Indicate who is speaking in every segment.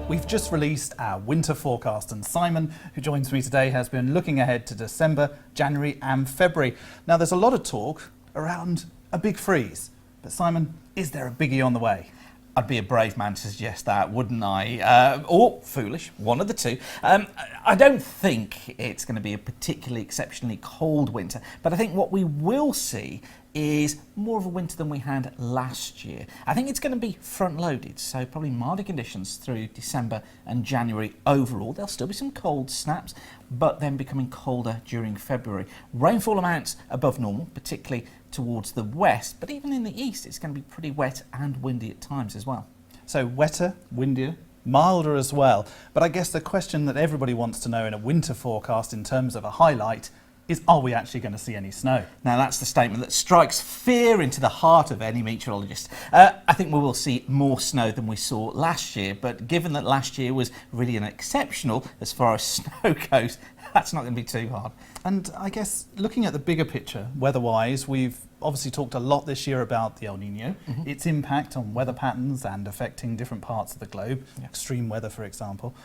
Speaker 1: We've just released our winter forecast, and Simon, who joins me today, has been looking ahead to December, January and February. Now, there's a lot of talk around a big freeze, but Simon, is there a biggie on the way?
Speaker 2: I'd be a brave man to suggest that, wouldn't I? Or foolish, one of the two. I don't think it's going to be a particularly exceptionally cold winter, but I think what we will see is more of a winter than we had last year. I think it's going to be front-loaded, so probably milder conditions through December and January overall. There'll still be some cold snaps, but then becoming colder during February. Rainfall amounts above normal, particularly towards the west, but even in the east it's going to be pretty wet and windy at times as well.
Speaker 1: So wetter, windier, milder as well. But I guess the question that everybody wants to know in a winter forecast in terms of a highlight is, are we actually going to see any snow?
Speaker 2: Now that's the statement that strikes fear into the heart of any meteorologist. I think we will see more snow than we saw last year, but given that last year was really an exceptional as far as snow goes, that's not going to be too hard.
Speaker 1: And I guess looking at the bigger picture, weather-wise, we've obviously talked a lot this year about the El Nino, its impact on weather patterns and affecting different parts of the globe, extreme weather, for example.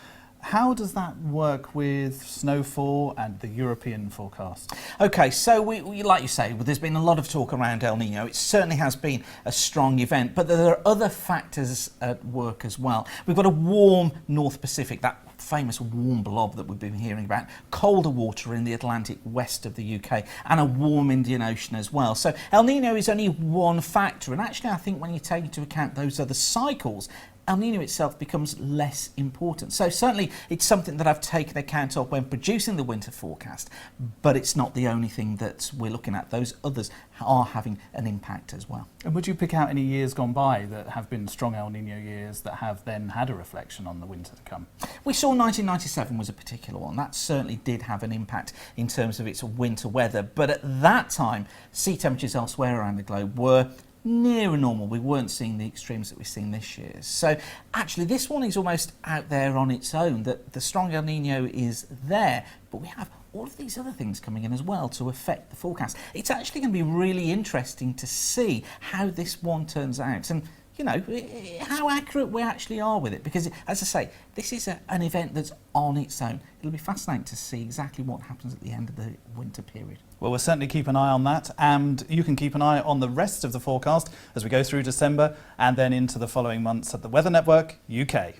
Speaker 1: How does that work with snowfall and the European forecast?
Speaker 2: Okay, so we like you say, there's been a lot of talk around El Nino. It certainly has been a strong event, but there are other factors at work as well. We've got a warm North Pacific, that famous warm blob that we've been hearing about, colder water in the Atlantic west of the UK, and a warm Indian Ocean as well. So El Nino is only one factor, and actually I think when you take into account those other cycles, El Nino itself becomes less important. So certainly it's something that I've taken account of when producing the winter forecast, but it's not the only thing that we're looking at. Those others are having an impact as well.
Speaker 1: And would you pick out any years gone by that have been strong El Nino years that have then had a reflection on the winter to come?
Speaker 2: We saw 1997 was a particular one. That certainly did have an impact in terms of its winter weather, but at that time sea temperatures elsewhere around the globe were near normal. We weren't seeing the extremes that we've seen this year. So actually this one is almost out there on its own, that the strong El Nino is there, but we have all of these other things coming in as well to affect the forecast. It's actually going to be really interesting to see how this one turns out and, you know, how accurate we actually are with it, because as I say, this is an event that's on its own. It'll be fascinating to see exactly what happens at the end of the winter period.
Speaker 1: Well, we'll certainly keep an eye on that, and you can keep an eye on the rest of the forecast as we go through December and then into the following months at the Weather Network UK.